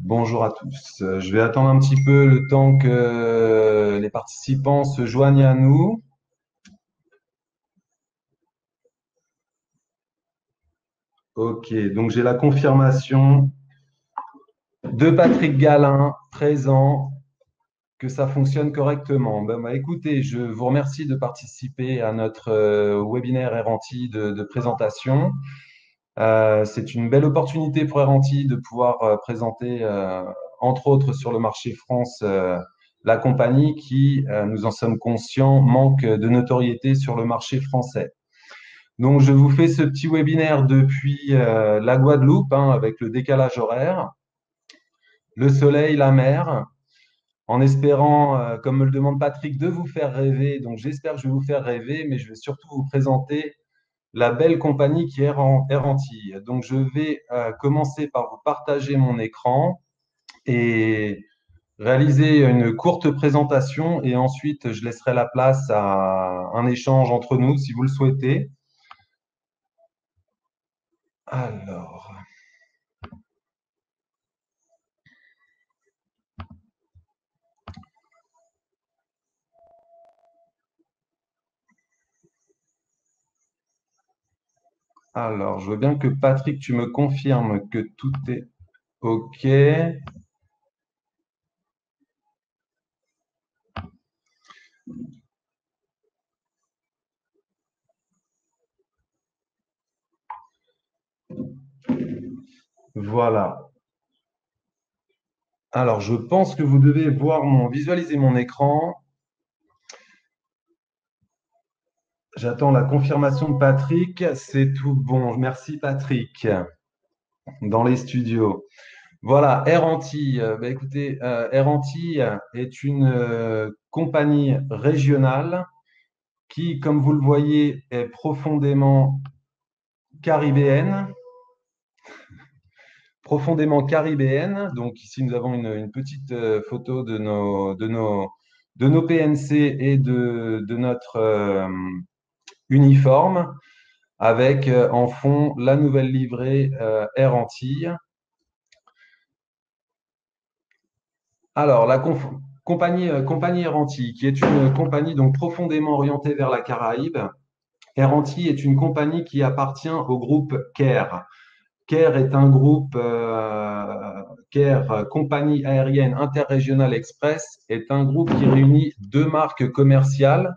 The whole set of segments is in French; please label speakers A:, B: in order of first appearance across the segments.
A: Bonjour à tous. Je vais attendre un petit peu le temps que les participants se joignent à nous. Ok, donc j'ai la confirmation de Patrick Galin, présent, que ça fonctionne correctement. Écoutez, je vous remercie de participer à notre webinaire Eranti de présentation. C'est une belle opportunité pour Eranti de pouvoir présenter, entre autres sur le marché France, la compagnie qui, nous en sommes conscients, manque de notoriété sur le marché français. Donc, je vous fais ce petit webinaire depuis la Guadeloupe, hein, avec le décalage horaire, le soleil, la mer, en espérant, comme me le demande Patrick, de vous faire rêver. Donc, j'espère que je vais vous faire rêver, mais je vais surtout vous présenter la belle compagnie qui est Erranti. Donc, je vais commencer par vous partager mon écran et réaliser une courte présentation et ensuite, je laisserai la place à un échange entre nous si vous le souhaitez. Alors, je veux bien que Patrick, tu me confirmes que tout est OK. Voilà. Alors, je pense que vous devez visualiser mon écran. J'attends la confirmation de Patrick. C'est tout bon. Merci Patrick, dans les studios. Voilà, Air Antilles. Écoutez, Air Antilles est une compagnie régionale qui, comme vous le voyez, est profondément caribéenne. Profondément caribéenne. Donc ici, nous avons une petite photo de nos PNC et de notre uniforme avec en fond la nouvelle livrée Air Antilles. Alors, compagnie Air Antilles, qui est une compagnie donc profondément orientée vers la Caraïbe. Air Antilles est une compagnie qui appartient au groupe CARE. CARE est un groupe, CARE, Compagnie aérienne interrégionale express, est un groupe qui réunit deux marques commerciales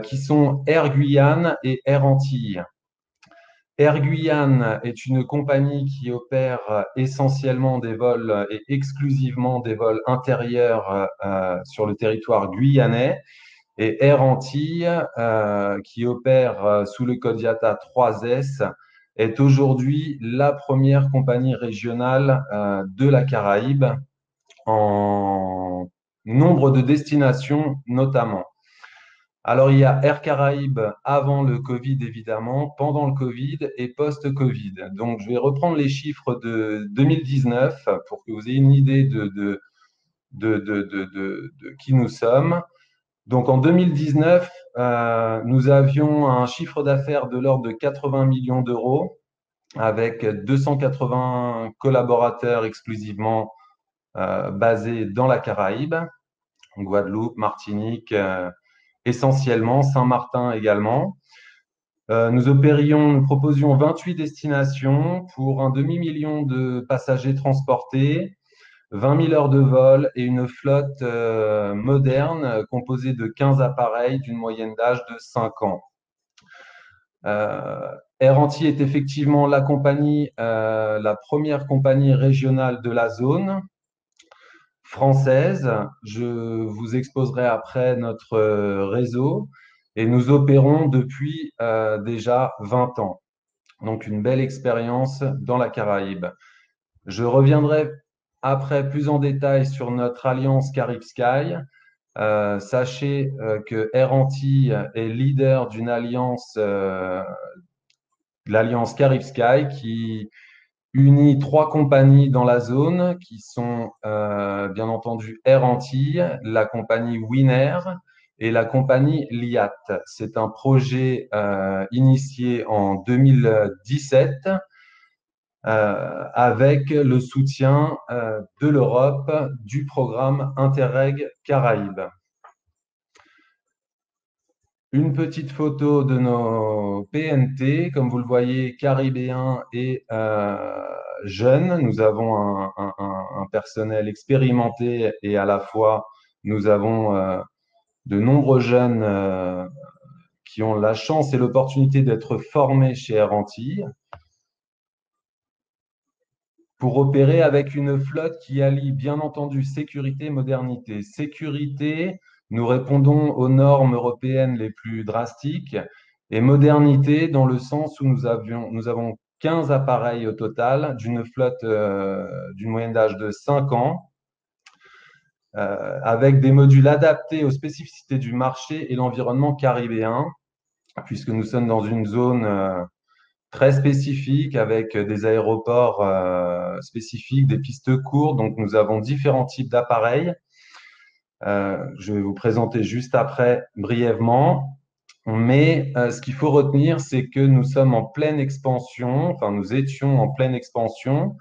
A: qui sont Air Guyane et Air Antilles. Air Guyane est une compagnie qui opère essentiellement des vols et exclusivement des vols intérieurs sur le territoire guyanais. Et Air Antilles, qui opère sous le code IATA 3S, est aujourd'hui la première compagnie régionale de la Caraïbe en nombre de destinations notamment. Alors, il y a Air Caraïbes avant le Covid, évidemment, pendant le Covid et post-Covid. Donc, je vais reprendre les chiffres de 2019 pour que vous ayez une idée de qui nous sommes. Donc, en 2019, nous avions un chiffre d'affaires de l'ordre de 80 millions d'euros avec 280 collaborateurs exclusivement basés dans la Caraïbe, Guadeloupe, Martinique, essentiellement, Saint-Martin également. Nous proposions 28 destinations pour un demi-million de passagers transportés, 20 000 heures de vol et une flotte moderne composée de 15 appareils d'une moyenne d'âge de 5 ans. Air Antilles est effectivement la première compagnie régionale de la zone française. Je vous exposerai après notre réseau et nous opérons depuis déjà 20 ans. Donc une belle expérience dans la Caraïbe. Je reviendrai après plus en détail sur notre alliance Carib Sky. Sachez que Air Antilles est leader d'une alliance, l'alliance Carib Sky, qui unit trois compagnies dans la zone, qui sont bien entendu Air Antilles, la compagnie Winair et la compagnie Liat. C'est un projet initié en 2017 avec le soutien de l'Europe du programme Interreg Caraïbes. Une petite photo de nos PNT, comme vous le voyez, caribéens et jeunes. Nous avons un personnel expérimenté et à la fois, nous avons de nombreux jeunes qui ont la chance et l'opportunité d'être formés chez Air Antilles pour opérer avec une flotte qui allie bien entendu sécurité et modernité. Sécurité, nous répondons aux normes européennes les plus drastiques et modernité dans le sens où nous avons 15 appareils au total d'une flotte d'une moyenne d'âge de 5 ans avec des modules adaptés aux spécificités du marché et l'environnement caribéen puisque nous sommes dans une zone très spécifique avec des aéroports spécifiques, des pistes courtes. Donc, nous avons différents types d'appareils. Je vais vous présenter juste après brièvement. Mais ce qu'il faut retenir, c'est que nous sommes en pleine expansion, enfin nous étions en pleine expansion,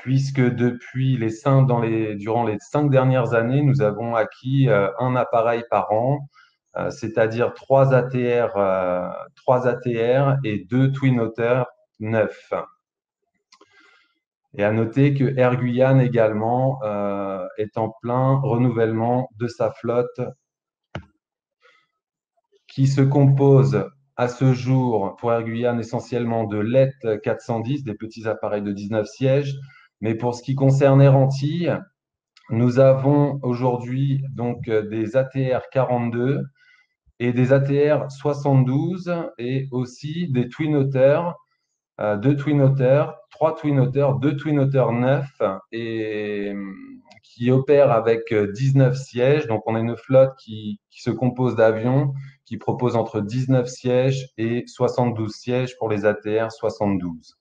A: puisque durant les 5 dernières années, nous avons acquis un appareil par an, c'est-à-dire 3 ATR et 2 Twin Otter neufs. Et à noter que Air Guyane également est en plein renouvellement de sa flotte qui se compose à ce jour pour Air Guyane essentiellement de LET 410, des petits appareils de 19 sièges. Mais pour ce qui concerne Air Antilles, nous avons aujourd'hui donc des ATR 42 et des ATR 72 et aussi des Twin Otter, 2 Twin Otter neufs et qui opèrent avec 19 sièges. Donc, on a une flotte qui se compose d'avions qui propose entre 19 sièges et 72 sièges pour les ATR 72.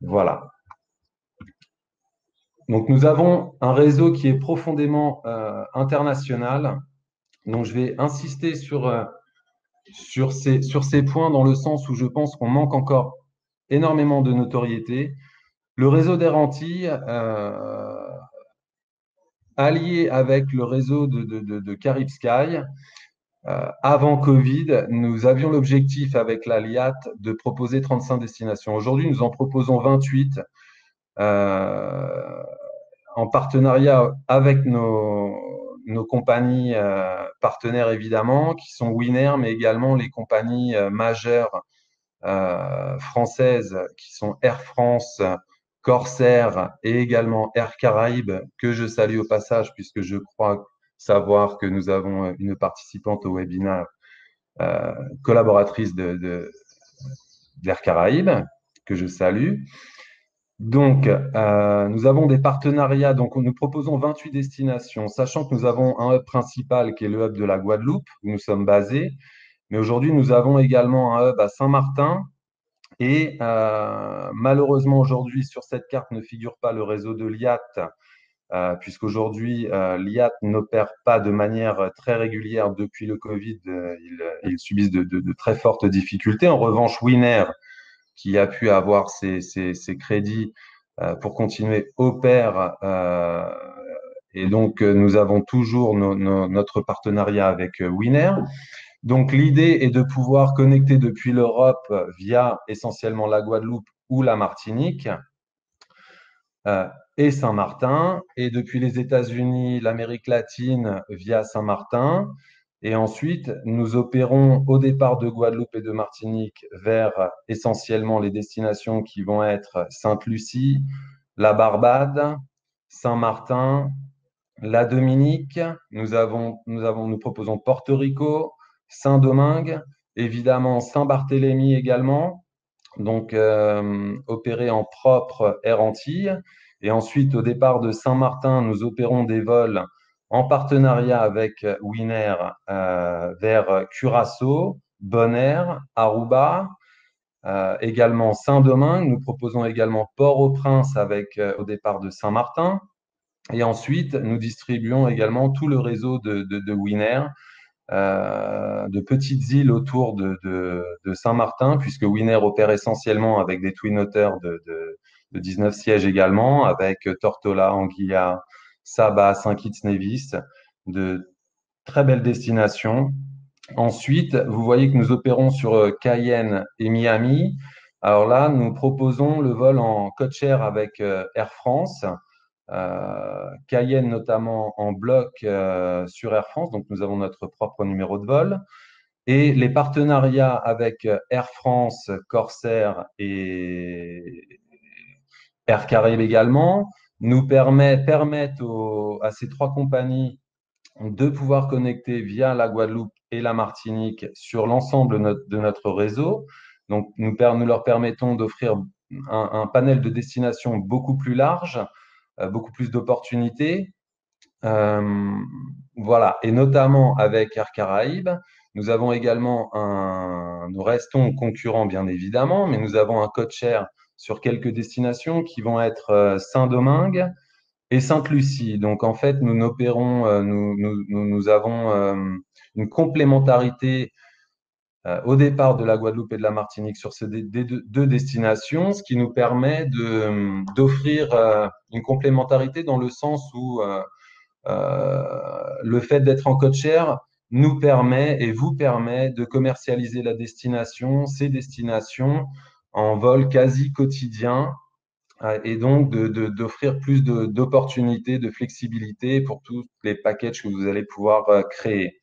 A: Voilà. Donc, nous avons un réseau qui est profondément international. Donc, je vais insister sur ces points dans le sens où je pense qu'on manque encore énormément de notoriété. Le réseau d'Air Antilles, allié avec le réseau de Carib Sky, avant Covid, nous avions l'objectif avec la LIAT de proposer 35 destinations. Aujourd'hui, nous en proposons 28 en partenariat avec nos compagnies partenaires évidemment, qui sont Winair, mais également les compagnies majeures françaises qui sont Air France, Corsair et également Air Caraïbes, que je salue au passage puisque je crois savoir que nous avons une participante au webinaire collaboratrice d'Air Caraïbes, que je salue. Donc, nous avons des partenariats. Donc, nous proposons 28 destinations, sachant que nous avons un hub principal qui est le hub de la Guadeloupe, où nous sommes basés. Mais aujourd'hui, nous avons également un hub à Saint-Martin. Et malheureusement, aujourd'hui, sur cette carte ne figure pas le réseau de l'IAT, puisqu'aujourd'hui, l'IAT n'opère pas de manière très régulière depuis le Covid. Ils subissent de très fortes difficultés. En revanche, Winair, qui a pu avoir ses crédits pour continuer, opère. Et donc, nous avons toujours notre partenariat avec Winair. Donc, l'idée est de pouvoir connecter depuis l'Europe via essentiellement la Guadeloupe ou la Martinique et Saint-Martin, et depuis les États-Unis, l'Amérique latine via Saint-Martin. Et ensuite, nous opérons au départ de Guadeloupe et de Martinique vers essentiellement les destinations qui vont être Sainte-Lucie, la Barbade, Saint-Martin, la Dominique. Nous proposons Porto Rico, Saint-Domingue, évidemment Saint-Barthélemy également, donc opéré en propre Air Antilles. Et ensuite, au départ de Saint-Martin, nous opérons des vols en partenariat avec Winair vers Curaçao, Bonaire, Aruba, également Saint-Domingue. Nous proposons également Port-au-Prince au départ de Saint-Martin. Et ensuite, nous distribuons également tout le réseau de Winair de petites îles autour de Saint-Martin, puisque Winair opère essentiellement avec des twin otters de 19 sièges également, avec Tortola, Anguilla, Saba, Saint-Kitts-Nevis, de très belles destinations. Ensuite, vous voyez que nous opérons sur Cayenne et Miami. Alors là, nous proposons le vol en codeshare avec Air France. Cayenne notamment en bloc sur Air France, donc nous avons notre propre numéro de vol. Et les partenariats avec Air France, Corsair et Air Caraïbes également nous permettent à ces trois compagnies de pouvoir connecter via la Guadeloupe et la Martinique sur l'ensemble de notre réseau. Donc, nous leur permettons d'offrir un panel de destinations beaucoup plus large, beaucoup plus d'opportunités. Euh, voilà, et notamment avec Air Caraïbes, nous avons également nous restons concurrents bien évidemment, mais nous avons un code-share sur quelques destinations qui vont être Saint-Domingue et Sainte-Lucie. Donc en fait, nous avons une complémentarité au départ de la Guadeloupe et de la Martinique sur ces deux destinations, ce qui nous permet d'offrir une complémentarité dans le sens où le fait d'être en code-share nous permet et vous permet de commercialiser la destination, ces destinations en vol quasi quotidien et donc d'offrir plus d'opportunités, de flexibilité pour tous les packages que vous allez pouvoir créer.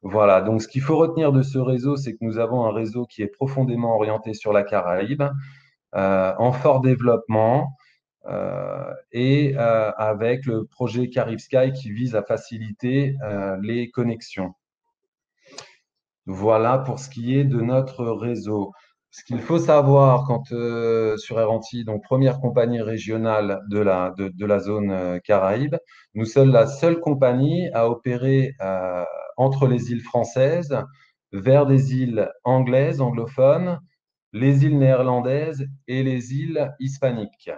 A: Voilà, donc ce qu'il faut retenir de ce réseau, c'est que nous avons un réseau qui est profondément orienté sur la Caraïbe, en fort développement, et avec le projet Carib Sky qui vise à faciliter les connexions. Voilà pour ce qui est de notre réseau. Ce qu'il faut savoir sur Air Antilles, donc première compagnie régionale de la zone Caraïbe, nous sommes la seule compagnie à opérer entre les îles françaises vers des îles anglaises, anglophones, les îles néerlandaises et les îles hispaniques.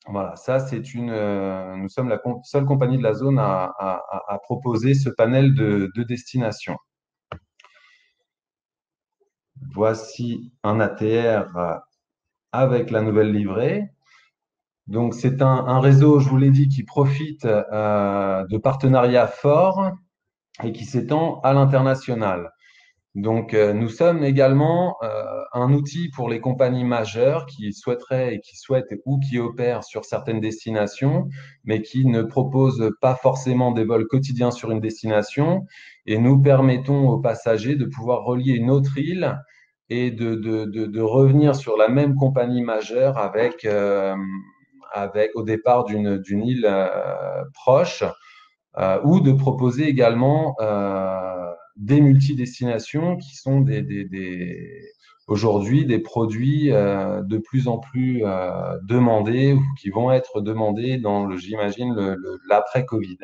A: Voilà, nous sommes la seule compagnie de la zone à proposer ce panel de destinations. Voici un ATR avec la nouvelle livrée. Donc, c'est un réseau, je vous l'ai dit, qui profite de partenariats forts et qui s'étend à l'international. Donc, nous sommes également un outil pour les compagnies majeures qui souhaiteraient et qui souhaitent ou qui opèrent sur certaines destinations, mais qui ne proposent pas forcément des vols quotidiens sur une destination. Et nous permettons aux passagers de pouvoir relier une autre île et de revenir sur la même compagnie majeure avec au départ d'une île proche ou de proposer également des multidestinations qui sont aujourd'hui des produits de plus en plus demandés ou qui vont être demandés dans j'imagine, l'après-Covid.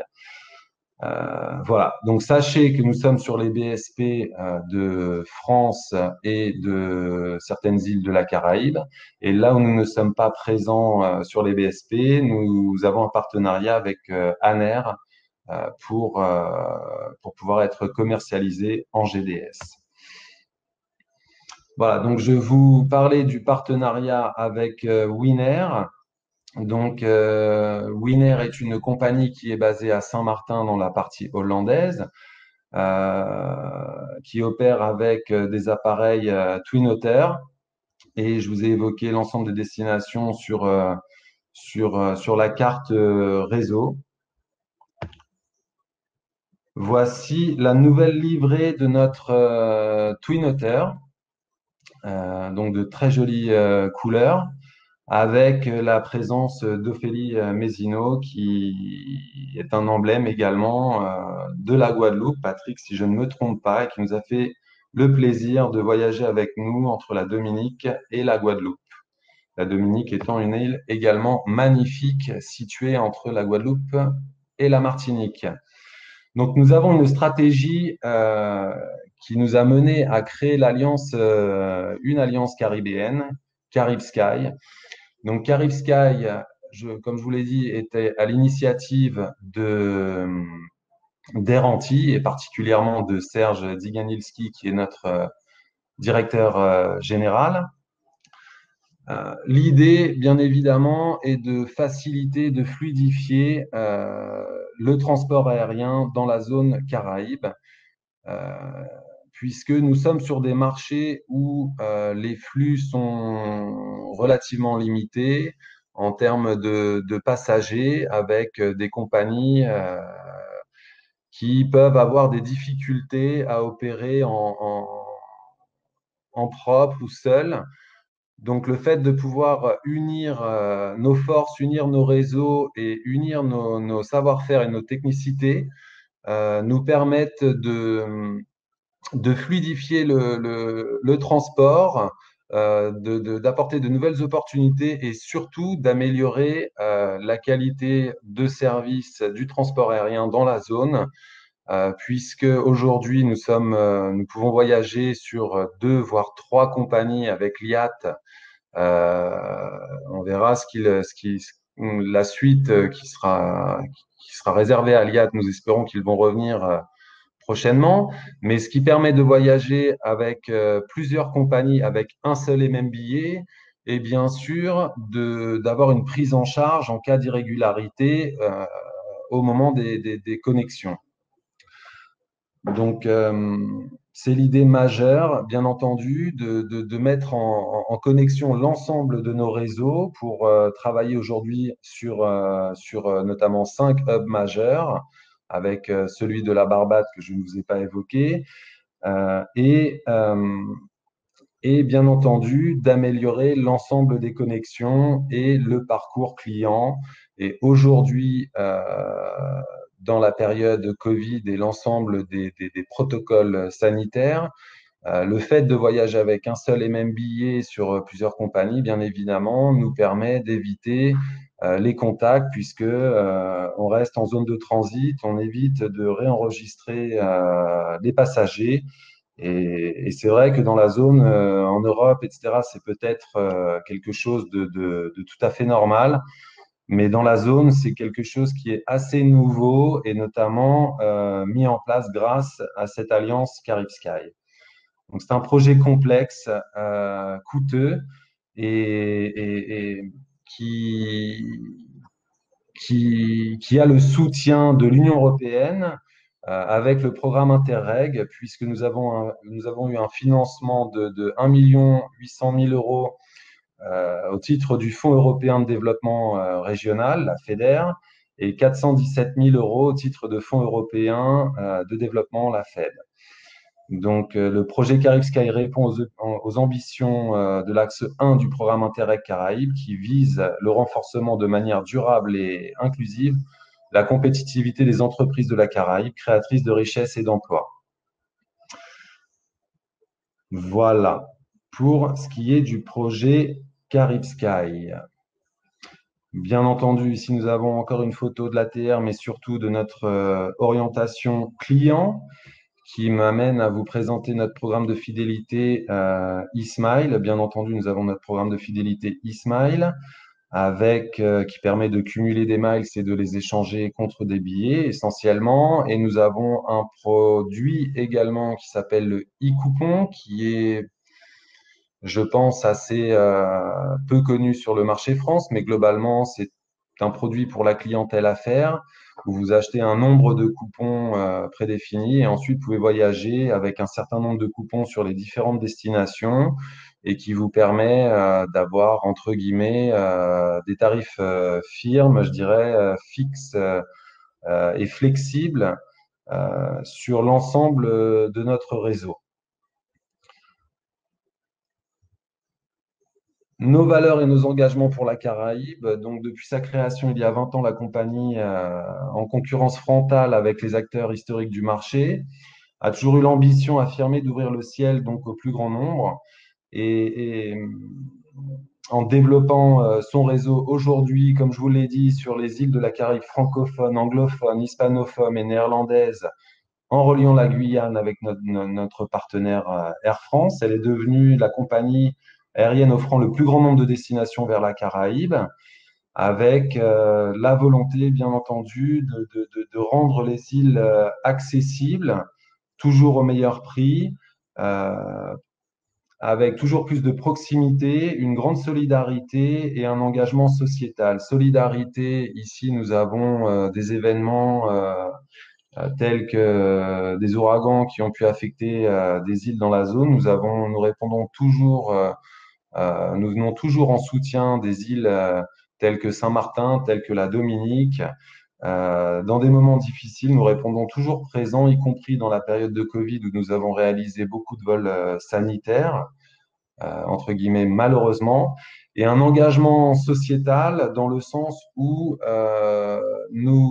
A: Voilà, donc sachez que nous sommes sur les BSP de France et de certaines îles de la Caraïbe. Et là où nous ne sommes pas présents sur les BSP, nous avons un partenariat avec ANR pour pouvoir être commercialisé en GDS. Voilà, donc je vous parlais du partenariat avec Winair. Donc, Winair est une compagnie qui est basée à Saint-Martin dans la partie hollandaise, qui opère avec des appareils Twin Otter. Et je vous ai évoqué l'ensemble des destinations sur la carte réseau. Voici la nouvelle livrée de notre Twin Otter, donc de très jolies couleurs, avec la présence d'Ophélie Mézineau, qui est un emblème également de la Guadeloupe, Patrick, si je ne me trompe pas, et qui nous a fait le plaisir de voyager avec nous entre la Dominique et la Guadeloupe. La Dominique étant une île également magnifique située entre la Guadeloupe et la Martinique. Donc, nous avons une stratégie qui nous a mené à créer une alliance caribéenne, Carib Sky. Donc, Carib Sky, comme je vous l'ai dit, était à l'initiative d'Air Antilles et particulièrement de Serge Dziganilski, qui est notre directeur général. L'idée, bien évidemment, est de faciliter, de fluidifier le transport aérien dans la zone Caraïbe, euh, puisque nous sommes sur des marchés où les flux sont relativement limités en termes de passagers, avec des compagnies qui peuvent avoir des difficultés à opérer en propre ou seul. Donc, le fait de pouvoir unir nos forces, unir nos réseaux et unir nos savoir-faire et nos technicités nous permettent de fluidifier le transport, d'apporter de nouvelles opportunités et surtout d'améliorer la qualité de service du transport aérien dans la zone, puisque aujourd'hui nous pouvons voyager sur deux voire trois compagnies avec l'IAT. On verra la suite qui sera réservée à l'IAT. Nous espérons qu'ils vont revenir prochainement. Mais ce qui permet de voyager avec plusieurs compagnies avec un seul et même billet et bien sûr d'avoir une prise en charge en cas d'irrégularité au moment des connexions. Donc, c'est l'idée majeure, bien entendu, de mettre en connexion l'ensemble de nos réseaux pour travailler aujourd'hui sur notamment 5 hubs majeurs, avec celui de la Barbade que je ne vous ai pas évoqué, euh, et, euh, et bien entendu d'améliorer l'ensemble des connexions et le parcours client. Et aujourd'hui, dans la période Covid et l'ensemble des protocoles sanitaires, le fait de voyager avec un seul et même billet sur plusieurs compagnies, bien évidemment, nous permet d'éviter les contacts puisque on reste en zone de transit, on évite de réenregistrer les passagers. Et c'est vrai que dans la zone, en Europe, etc., c'est peut-être quelque chose de tout à fait normal. Mais dans la zone, c'est quelque chose qui est assez nouveau et notamment mis en place grâce à cette alliance Carib Sky. Donc, c'est un projet complexe, coûteux et qui, qui a le soutien de l'Union européenne avec le programme Interreg, puisque nous avons eu un financement de 1 800 000 euros au titre du Fonds européen de développement régional, la FEDER, et 417 000 euros au titre de Fonds européen de développement, la FED. Donc, le projet Carib Sky répond aux ambitions de l'axe 1 du programme Interreg Caraïbes qui vise le renforcement de manière durable et inclusive la compétitivité des entreprises de la Caraïbe, créatrices de richesses et d'emplois. Voilà pour ce qui est du projet Carib Sky. Bien entendu, ici nous avons encore une photo de l'ATR, mais surtout de notre orientation client, qui m'amène à vous présenter notre programme de fidélité eSmile. Bien entendu, nous avons notre programme de fidélité eSmile qui permet de cumuler des miles et de les échanger contre des billets essentiellement. Et nous avons un produit également qui s'appelle le e-coupon, qui est, je pense, assez peu connu sur le marché France, mais globalement, c'est un produit pour la clientèle affaires où vous achetez un nombre de coupons prédéfinis et ensuite vous pouvez voyager avec un certain nombre de coupons sur les différentes destinations et qui vous permet d'avoir, entre guillemets, des tarifs firmes, je dirais, fixes et flexibles sur l'ensemble de notre réseau. Nos valeurs et nos engagements pour la Caraïbe. Donc, depuis sa création il y a 20 ans, la compagnie, en concurrence frontale avec les acteurs historiques du marché, a toujours eu l'ambition affirmée d'ouvrir le ciel donc au plus grand nombre. Et en développant son réseau aujourd'hui, comme je vous l'ai dit, sur les îles de la Caraïbe francophone, anglophone, hispanophone et néerlandaise, en reliant la Guyane avec notre partenaire Air France. Elle est devenue la compagnie aérienne offrant le plus grand nombre de destinations vers la Caraïbe. avec la volonté, bien entendu, de rendre les îles accessibles, toujours au meilleur prix, euh, avec toujours plus de proximité, une grande solidarité et un engagement sociétal. Solidarité, ici, nous avons des événements tels que des ouragans qui ont pu affecter des îles dans la zone. Nous répondons toujours, nous venons toujours en soutien des îles telles que Saint-Martin, telles que la Dominique. Dans des moments difficiles, nous répondons toujours présents, y compris dans la période de Covid où nous avons réalisé beaucoup de vols sanitaires, entre guillemets, malheureusement, et un engagement sociétal dans le sens où nous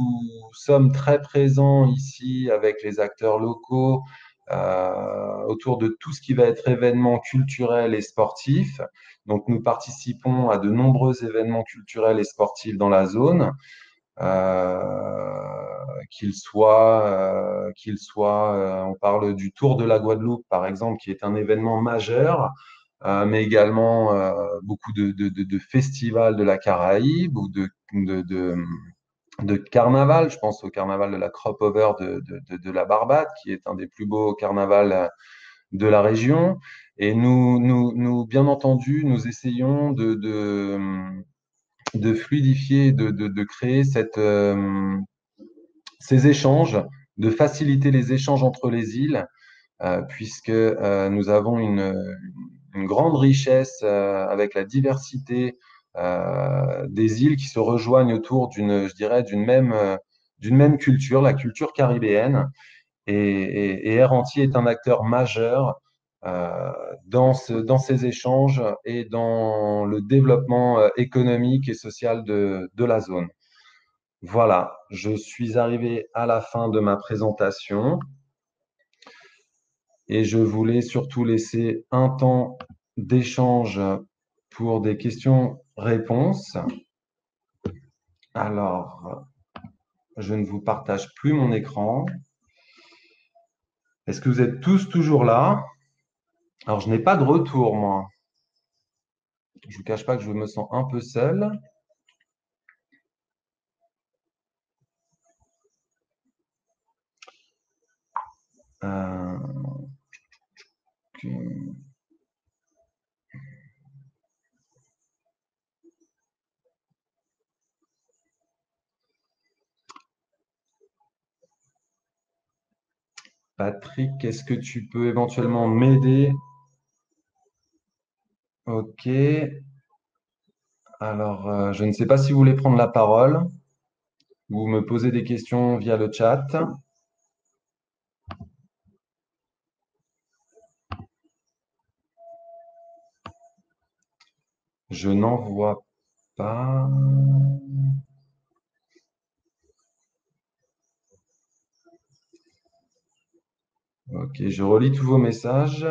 A: sommes très présents ici avec les acteurs locaux autour de tout ce qui va être événements culturels et sportifs. Donc, nous participons à de nombreux événements culturels et sportifs dans la zone, on parle du Tour de la Guadeloupe, par exemple, qui est un événement majeur, mais également beaucoup de festivals de la Caraïbe ou de carnaval. Je pense au carnaval de la Crop Over de la Barbade, qui est un des plus beaux carnavals de la région. Et bien entendu, nous essayons de fluidifier, de créer ces échanges, de faciliter les échanges entre les îles, puisque nous avons une grande richesse avec la diversité des îles qui se rejoignent autour je dirais, d'une même culture, la culture caribéenne. Et Air Antilles est un acteur majeur dans ces échanges et dans le développement économique et social de la zone. Voilà, je suis arrivé à la fin de ma présentation et je voulais surtout laisser un temps d'échange pour des questions-réponses. Alors, je ne vous partage plus mon écran. Est-ce que vous êtes tous toujours là? Alors, je n'ai pas de retour, moi. Je ne vous cache pas que je me sens un peu seul. Euh, Patrick, est-ce que tu peux éventuellement m'aider? Ok. Alors, je ne sais pas si vous voulez prendre la parole ou me poser des questions via le chat. Je n'en vois pas. Ok, je relis tous vos messages.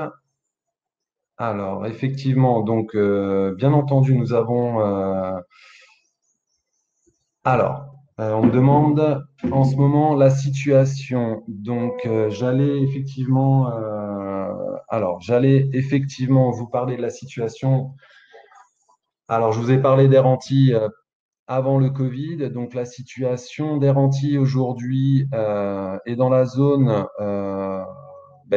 A: Alors, effectivement, donc, bien entendu, nous avons. On me demande en ce moment la situation. Donc, j'allais effectivement vous parler de la situation. Alors, je vous ai parlé d'Air Antilles avant le Covid. Donc, la situation d'Air Antilles aujourd'hui est dans la zone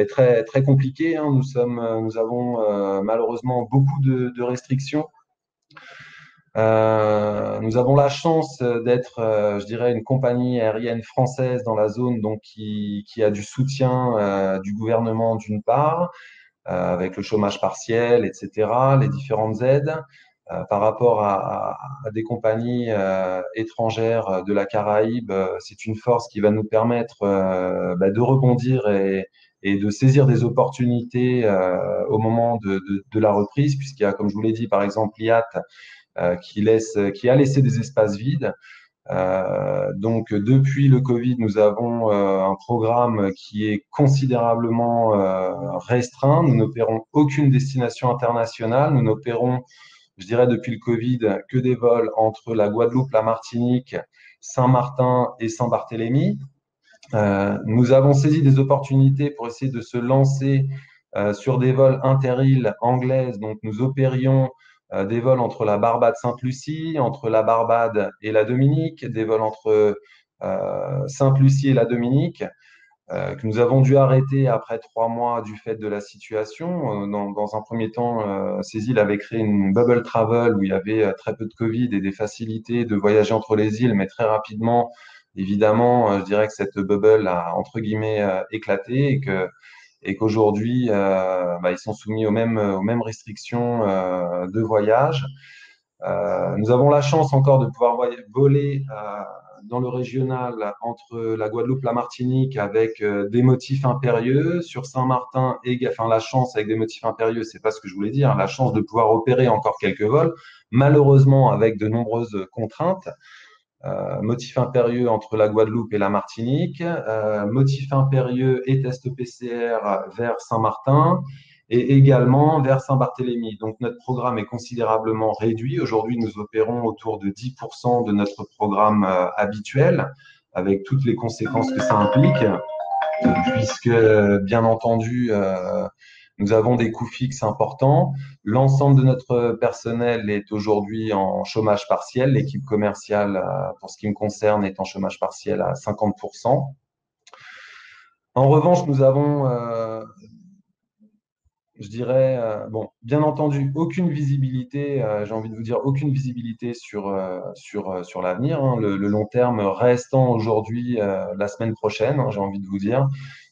A: très, très compliquée, hein. Nous avons malheureusement beaucoup de restrictions. Nous avons la chance d'être, je dirais, une compagnie aérienne française dans la zone, donc qui a du soutien du gouvernement d'une part, avec le chômage partiel, etc., les différentes aides. Par rapport à des compagnies étrangères de la Caraïbe, c'est une force qui va nous permettre de rebondir et de saisir des opportunités au moment de la reprise, puisqu'il y a, comme je vous l'ai dit, par exemple, l'IAT qui a laissé des espaces vides. Donc, depuis le Covid, nous avons un programme qui est considérablement restreint. Nous n'opérons aucune destination internationale. Nous n'opérons, je dirais, depuis le Covid, que des vols entre la Guadeloupe, la Martinique, Saint-Martin et Saint-Barthélemy. Nous avons saisi des opportunités pour essayer de se lancer sur des vols inter-îles anglaises. Donc, nous opérions des vols entre la Barbade-Sainte-Lucie, entre la Barbade et la Dominique, des vols entre Sainte-Lucie et la Dominique, que nous avons dû arrêter après 3 mois du fait de la situation. Dans un premier temps, ces îles avaient créé une bubble travel où il y avait très peu de Covid et des facilités de voyager entre les îles, mais très rapidement, évidemment, je dirais que cette bubble a entre guillemets éclaté et qu'aujourd'hui, ils sont soumis aux mêmes restrictions de voyage. Nous avons la chance encore de pouvoir voler dans le régional entre la Guadeloupe et la Martinique avec des motifs impérieux. Sur Saint-Martin, enfin la chance avec des motifs impérieux, c'est pas ce que je voulais dire, la chance de pouvoir opérer encore quelques vols, malheureusement avec de nombreuses contraintes. Motif impérieux entre la Guadeloupe et la Martinique, motif impérieux et test PCR vers Saint-Martin et également vers Saint-Barthélemy. Donc notre programme est considérablement réduit. Aujourd'hui, nous opérons autour de 10% de notre programme habituel, avec toutes les conséquences que ça implique, puisque bien entendu, nous avons des coûts fixes importants. L'ensemble de notre personnel est aujourd'hui en chômage partiel. L'équipe commerciale, pour ce qui me concerne, est en chômage partiel à 50%. En revanche, nous avons, je dirais, bon, bien entendu, aucune visibilité, j'ai envie de vous dire, aucune visibilité sur l'avenir, hein. Le long terme restant aujourd'hui la semaine prochaine, hein, j'ai envie de vous dire,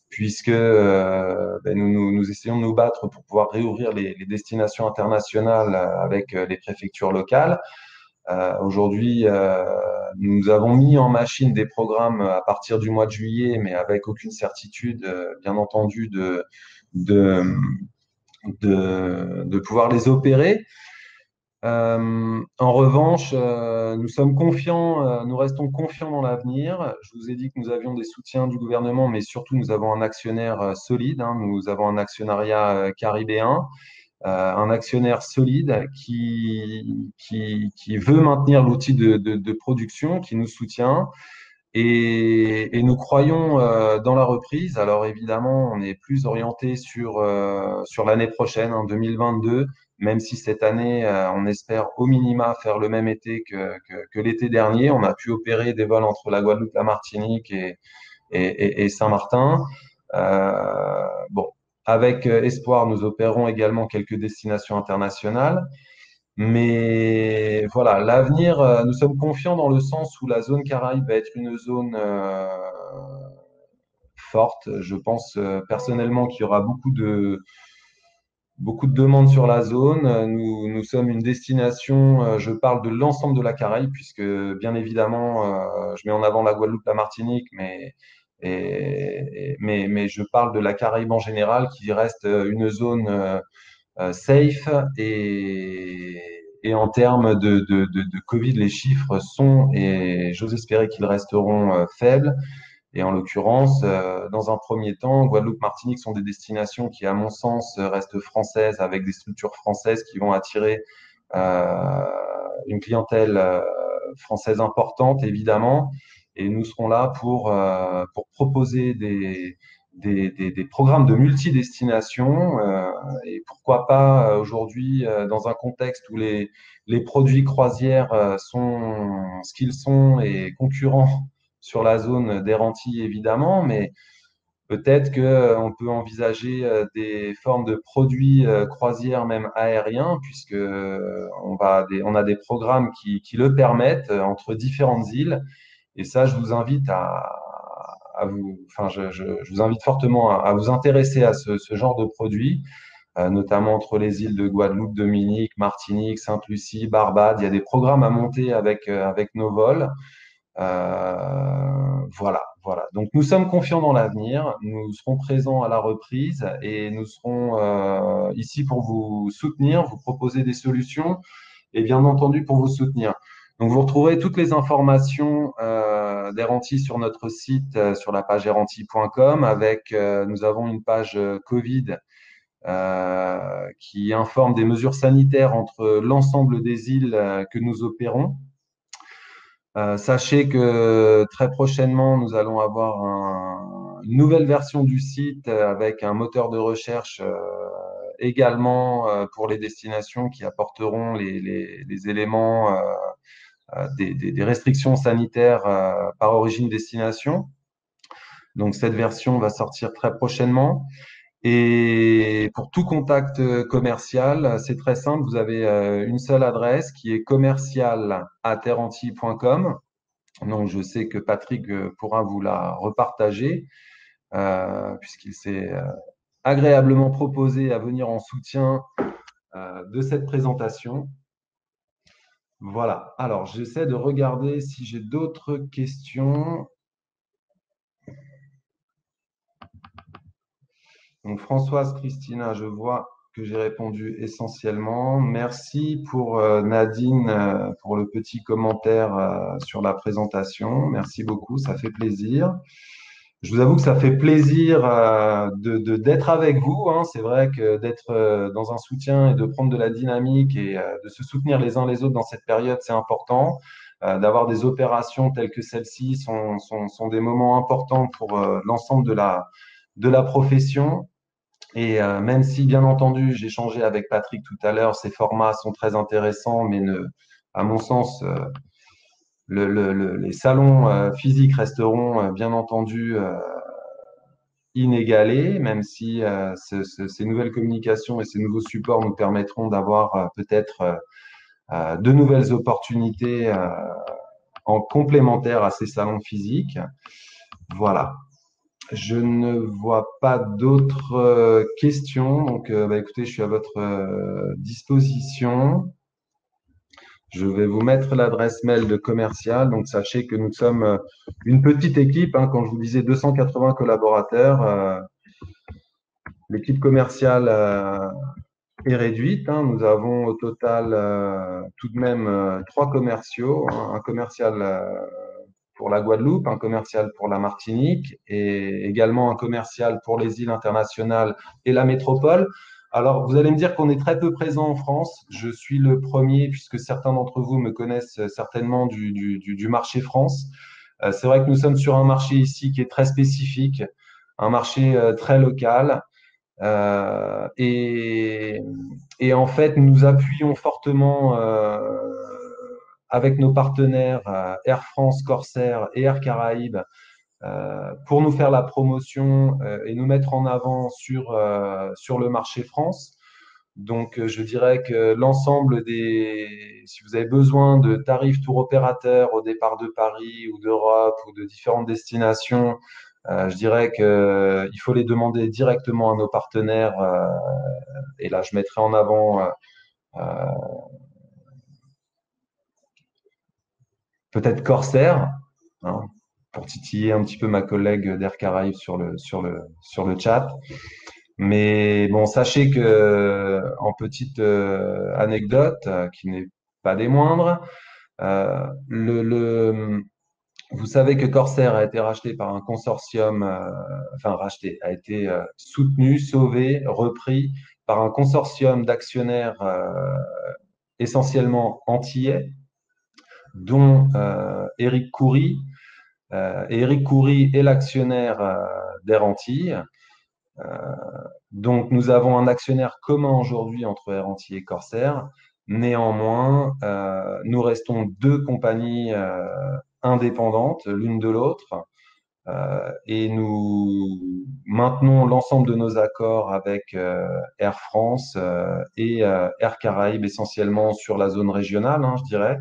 A: puisque nous essayons de nous battre pour pouvoir réouvrir les destinations internationales avec les préfectures locales. Aujourd'hui, nous avons mis en machine des programmes à partir du mois de juillet, mais avec aucune certitude, bien entendu, de, de pouvoir les opérer. En revanche, nous sommes confiants, nous restons confiants dans l'avenir. Je vous ai dit que nous avions des soutiens du gouvernement, mais surtout nous avons un actionnaire solide, hein. Nous avons un actionnariat caribéen, un actionnaire solide qui veut maintenir l'outil de production, qui nous soutient. Et nous croyons dans la reprise. Alors évidemment, on est plus orienté sur l'année prochaine, en 2022, même si cette année, on espère au minima faire le même été que l'été dernier. On a pu opérer des vols entre la Guadeloupe, la Martinique et Saint-Martin. Bon, avec espoir, nous opérons également quelques destinations internationales. Mais voilà, l'avenir, nous sommes confiants dans le sens où la zone Caraïbe va être une zone forte. Je pense personnellement qu'il y aura beaucoup de demandes sur la zone. Nous sommes une destination, je parle de l'ensemble de la Caraïbe, puisque bien évidemment, je mets en avant la Guadeloupe, la Martinique, mais je parle de la Caraïbe en général, qui reste une zone safe et en termes de Covid, les chiffres sont, et j'ose espérer qu'ils resteront faibles. Et en l'occurrence, dans un premier temps, Guadeloupe, Martinique sont des destinations qui, à mon sens, restent françaises avec des structures françaises qui vont attirer euh, une clientèle française importante, évidemment. Et nous serons là pour proposer des programmes de multidestination et pourquoi pas aujourd'hui, dans un contexte où les produits croisières sont ce qu'ils sont et concurrents sur la zone des Antilles, évidemment, mais peut-être qu'on peut envisager des formes de produits croisières, même aériens, puisque on a des programmes qui le permettent entre différentes îles. Et ça, je vous invite à vous, enfin, je vous invite fortement à vous intéresser à ce genre de produits, notamment entre les îles de Guadeloupe, Dominique, Martinique, Sainte-Lucie, Barbade. Il y a des programmes à monter avec nos vols. Voilà. Donc, nous sommes confiants dans l'avenir. Nous serons présents à la reprise et nous serons ici pour vous soutenir, vous proposer des solutions et bien entendu pour vous soutenir. Donc, vous retrouverez toutes les informations d'Eranti sur notre site, sur la page eranti.com. Nous avons une page Covid qui informe des mesures sanitaires entre l'ensemble des îles que nous opérons. Sachez que très prochainement, nous allons avoir une nouvelle version du site avec un moteur de recherche également pour les destinations qui apporteront les éléments des restrictions sanitaires par origine destination. Donc cette version va sortir très prochainement. Et pour tout contact commercial, c'est très simple. Vous avez une seule adresse qui est commercial@airantilles.com. Donc je sais que Patrick pourra vous la repartager puisqu'il s'est agréablement proposé à venir en soutien de cette présentation. Voilà. Alors, j'essaie de regarder si j'ai d'autres questions. Donc, Françoise, Christina, je vois que j'ai répondu essentiellement. Merci pour Nadine pour le petit commentaire sur la présentation. Merci beaucoup, ça fait plaisir. Je vous avoue que ça fait plaisir d'être avec vous, hein. C'est vrai que d'être dans un soutien et de prendre de la dynamique et de se soutenir les uns les autres dans cette période, c'est important. D'avoir des opérations telles que celle-ci sont des moments importants pour l'ensemble de la profession. Et même si, bien entendu, j'ai échangé avec Patrick tout à l'heure, ces formats sont très intéressants, mais à mon sens, les salons physiques resteront bien entendu inégalés, même si ces nouvelles communications et ces nouveaux supports nous permettront d'avoir peut-être de nouvelles opportunités en complémentaire à ces salons physiques. Voilà. Je ne vois pas d'autres questions. Donc, écoutez, je suis à votre disposition. Je vais vous mettre l'adresse mail de commercial. Donc, sachez que nous sommes une petite équipe, hein. Quand je vous disais 280 collaborateurs, l'équipe commerciale est réduite, hein. Nous avons au total tout de même 3 commerciaux, hein. Un commercial pour la Guadeloupe, un commercial pour la Martinique et également un commercial pour les îles internationales et la métropole. Alors, vous allez me dire qu'on est très peu présent en France. Je suis le premier, puisque certains d'entre vous me connaissent certainement du marché France. C'est vrai que nous sommes sur un marché ici qui est très spécifique, un marché très local. Et en fait, nous appuyons fortement avec nos partenaires Air France, Corsair et Air Caraïbes pour nous faire la promotion et nous mettre en avant sur le marché France. Donc, je dirais que l'ensemble si vous avez besoin de tarifs tour opérateurs au départ de Paris ou d'Europe ou de différentes destinations, je dirais qu'il faut les demander directement à nos partenaires. Et là, je mettrai en avant peut-être Corsair, hein, pour titiller un petit peu ma collègue d'Air Caraïbes sur le chat. Mais bon, sachez que, en petite anecdote, qui n'est pas des moindres, euh, le, le, vous savez que Corsair a été racheté par un consortium, enfin racheté, a été soutenu, sauvé, repris par un consortium d'actionnaires essentiellement antillais, dont Éric Coury. Et Éric Coury est l'actionnaire d'Air Antilles. Donc, nous avons un actionnaire commun aujourd'hui entre Air Antilles et Corsair. Néanmoins, nous restons deux compagnies indépendantes l'une de l'autre et nous maintenons l'ensemble de nos accords avec Air France et Air Caraïbes essentiellement sur la zone régionale, hein, je dirais.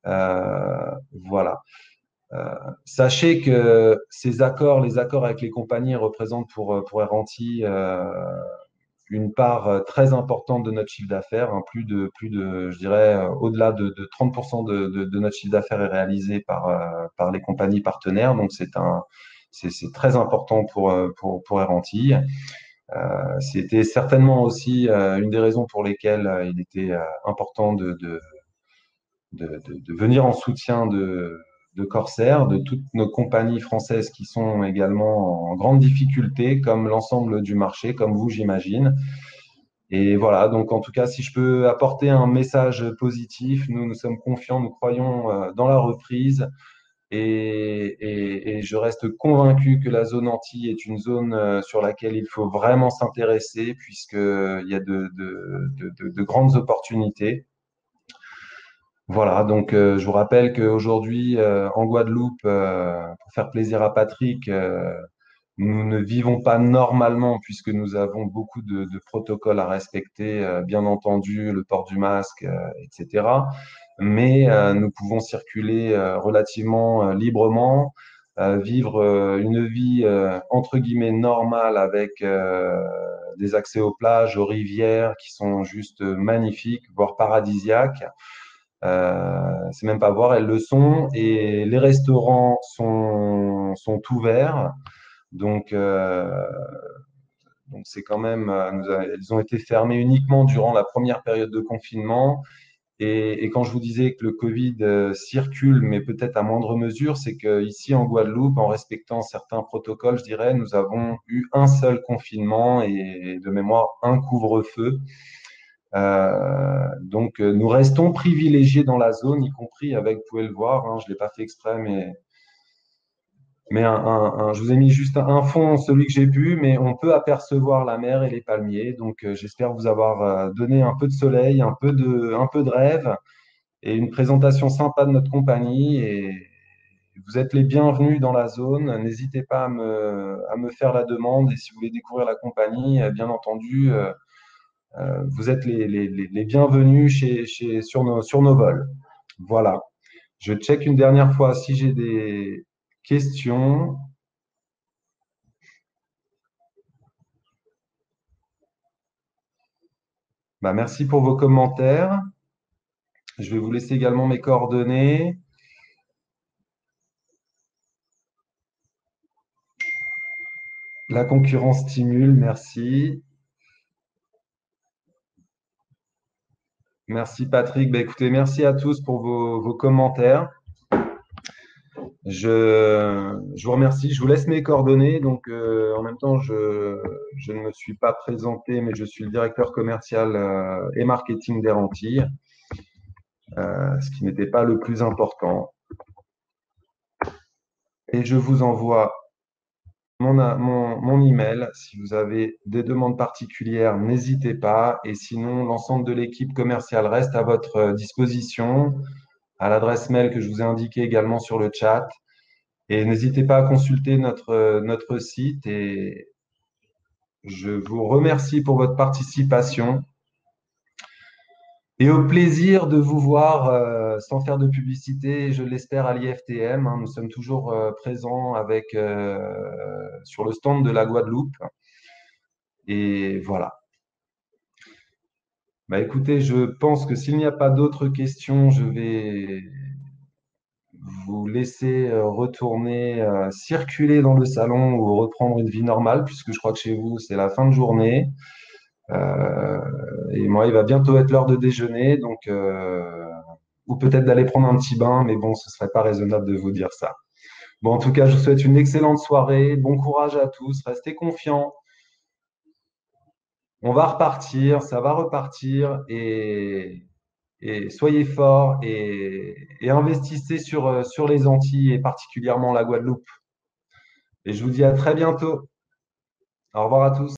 A: Voilà. Sachez que ces accords, les accords avec les compagnies représentent pour Air Antilles une part très importante de notre chiffre d'affaires, hein, plus de, je dirais, au-delà de 30% de notre chiffre d'affaires est réalisé par les compagnies partenaires. Donc, c'est très important pour Air Antilles. C'était certainement aussi une des raisons pour lesquelles il était important de venir en soutien de Corsair, de toutes nos compagnies françaises qui sont également en grande difficulté, comme l'ensemble du marché, comme vous, j'imagine. Et voilà, donc en tout cas, si je peux apporter un message positif, nous sommes confiants, nous croyons dans la reprise. Et je reste convaincu que la zone Antilles est une zone sur laquelle il faut vraiment s'intéresser puisqu'il y a de grandes opportunités. Voilà, donc je vous rappelle qu'aujourd'hui, en Guadeloupe, pour faire plaisir à Patrick, nous ne vivons pas normalement puisque nous avons beaucoup de protocoles à respecter, bien entendu, le port du masque, etc. Mais nous pouvons circuler relativement librement, vivre une vie entre guillemets normale avec des accès aux plages, aux rivières qui sont juste magnifiques, voire paradisiaques. C'est même pas voir, elles le sont. Et les restaurants sont ouverts. Donc, donc c'est quand même, elles ont été fermées uniquement durant la première période de confinement. Et quand je vous disais que le Covid circule, mais peut-être à moindre mesure, c'est qu'ici en Guadeloupe, en respectant certains protocoles, je dirais, nous avons eu un seul confinement et de mémoire un couvre-feu. Donc nous restons privilégiés dans la zone, y compris avec, vous pouvez le voir, hein, je ne l'ai pas fait exprès, mais je vous ai mis juste un fond, celui que j'ai pu, mais on peut apercevoir la mer et les palmiers. Donc, j'espère vous avoir donné un peu de soleil, un peu de rêve et une présentation sympa de notre compagnie. Et vous êtes les bienvenus dans la zone. N'hésitez pas à me faire la demande. Et si vous voulez découvrir la compagnie, bien entendu, vous êtes les bienvenus sur nos vols. Voilà. Je check une dernière fois si j'ai des questions. Bah, merci pour vos commentaires. Je vais vous laisser également mes coordonnées. La concurrence stimule, merci. Merci Patrick. Bah, écoutez, merci à tous pour vos commentaires. Je vous remercie. Je vous laisse mes coordonnées. Donc, en même temps, je ne me suis pas présenté, mais je suis le directeur commercial et marketing des Antilles, ce qui n'était pas le plus important. Et je vous envoie mon email. Si vous avez des demandes particulières, n'hésitez pas. Et sinon, l'ensemble de l'équipe commerciale reste à votre disposition, à l'adresse mail que je vous ai indiquée également sur le chat. Et n'hésitez pas à consulter notre site. Et je vous remercie pour votre participation. Et au plaisir de vous voir sans faire de publicité, je l'espère, à l'IFTM, hein. Nous sommes toujours présents sur le stand de la Guadeloupe. Et voilà. Bah, écoutez, je pense que s'il n'y a pas d'autres questions, je vais vous laisser retourner circuler dans le salon ou reprendre une vie normale, puisque je crois que chez vous, c'est la fin de journée. Euh, et moi, il va bientôt être l'heure de déjeuner, donc ou peut-être d'aller prendre un petit bain, mais bon, ce ne serait pas raisonnable de vous dire ça. Bon, en tout cas, je vous souhaite une excellente soirée. Bon courage à tous. Restez confiants. On va repartir, ça va repartir et soyez forts et investissez sur les Antilles et particulièrement la Guadeloupe. Et je vous dis à très bientôt. Au revoir à tous.